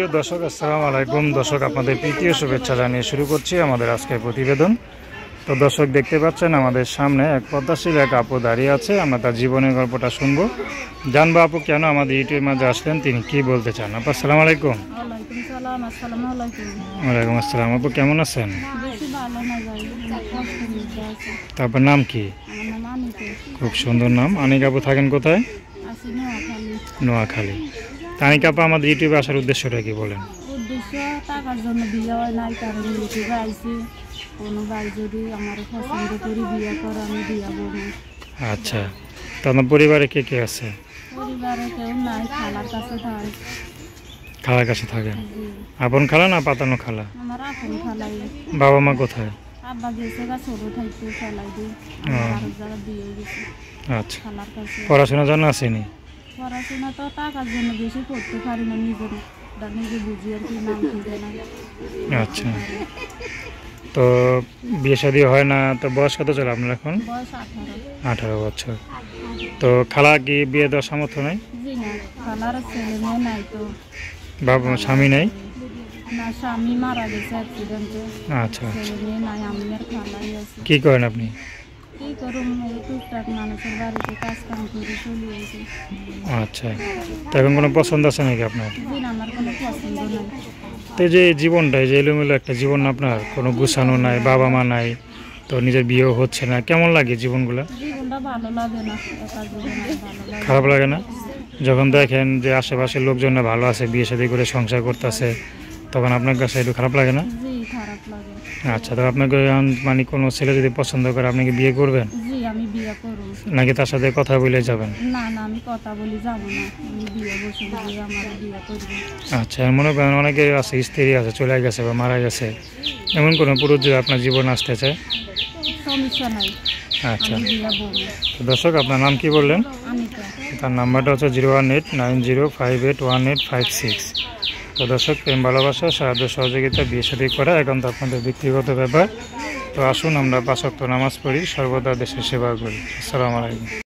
সুপ্রিয় দর্শক, আসসালামু আলাইকুম। দর্শক, আপনাদের প্রীতীয় শুভেচ্ছা জানিয়ে শুরু করছি আমাদের আজকের প্রতিবেদন। তো দর্শক, দেখতে পাচ্ছেন আমাদের সামনে এক পদ্মাশীল এক আপু দাঁড়িয়ে আছে। আমরা তার জীবনের গল্পটা শুনবো, জানবো আপু কেন আমাদের ইউটিউবের মাঝে আসলেন, তিনি কি বলতে চান। আপু আসসালামু আলাইকুম। ওয়ালাইকুম আসসালাম। আপু কেমন আছেন? তারপর নাম কি? খুব সুন্দর নাম। আনিকা আপু থাকেন কোথায়? নোয়াখালী। আনিকা আপু আমাদের ইউটিউবে আসার উদ্দেশ্যটা কি বলেন? উদ্দেশ্য টাকার জন্য বিয়ে হয় নাই, কারণ ইউটিউবে আইসি কোনো ভাই যদি আমার পছন্দ করি বিয়ে করে আমি বিয়ে করবো। আচ্ছা, তো আপনার পরিবারে কে কে আছে? পরিবারে কেউ নাই, খালার কাছে থাকে। খালার কাছে থাকেন? আপন খালা না পাতানো খালা? আমার আপন খালাই। বাবা মা কোথায়? আব্বা গেছে গা ছোট থাকতে ফেলাই দিই, আরো জায়গা দিয়ে গেছে। আচ্ছা, খালার কাছে। পড়াশোনার জন্য আসেনি? পড়াশোনা তো টাকার জন্য বেশি করতে পারি না, নিজে বুঝি আর কি, নাম ঠিক না। আচ্ছা, তো বিয়ে শাদী হয় না, তো বয়স কত চলে আপনার এখন? বয়স 18 বছর। তো খালা কি বিয়ে দেওয়ার সামর্থ্য নাই? জি না, খালার ছেলে মেয়ে নাই তো। বাবা স্বামী নাই? না, স্বামী মারা গেছে অ্যাক্সিডেন্টে। আচ্ছা, ছেলে মেয়ে নাই, আমি আর খালাই আছি। কি করেন আপনি? কি করুম, এই টুকটাক মানুষের বাড়িতে কাজ কাম করে চলে আসি। আচ্ছা, তো এখন কোনো পছন্দ আছে নাকি আপনার? জি না, আমার কোনো পছন্দ নাই। তো এই যে জীবনটা, এই যে এলোমেলো একটা জীবন, আপনার কোনো গুছানো নাই, বাবা মা নাই, তো নিজের বিয়েও হচ্ছে না, কেমন লাগে জীবনগুলো? জীবনটা ভালো লাগে না, একা জীবন ভালো লাগে। খারাপ লাগে না যখন দেখেন যে আশেপাশের লোকজনরা ভালো আছে, বিয়ে শাদী করে সংসার করতেছে, তখন আপনার কাছে একটু খারাপ লাগে না? জি, খারাপ লাগে। আচ্ছা, তো আপনাকে মানে কোনো ছেলে যদি পছন্দ করে, আপনি কি বিয়ে করবেন জি, আমি বিয়ে করব। নাকি তার সাথে কথা বলে যাবেন? না না, আমি কথা বলি যাবো না, আমি বিয়ে বসে দিয়ে আমার বিয়ে করবো। আচ্ছা, মনে করেন অনেকে আছে, স্ত্রী আছে, চলে গেছে বা মারা গেছে, এমন কোনো পুরুষ যদি আপনার জীবন আসতে চায়? সমস্যা নাই, আচ্ছা, আমি বিয়ে বলবো। তো দর্শক, আপনার নাম কি বললেন? আনিকা। তার নাম্বারটা হচ্ছে 01890588556। তো দর্শক, প্রেম ভালোবাসা, সাহায্য সহযোগিতা, বিয়ে শাদী করা একান্ত আপনাদের ব্যক্তিগত ব্যাপার। তো আসুন আমরা 5 ওয়াক্ত নামাজ পড়ি, সর্বদা দেশের সেবা করি। আসসালামু আলাইকুম।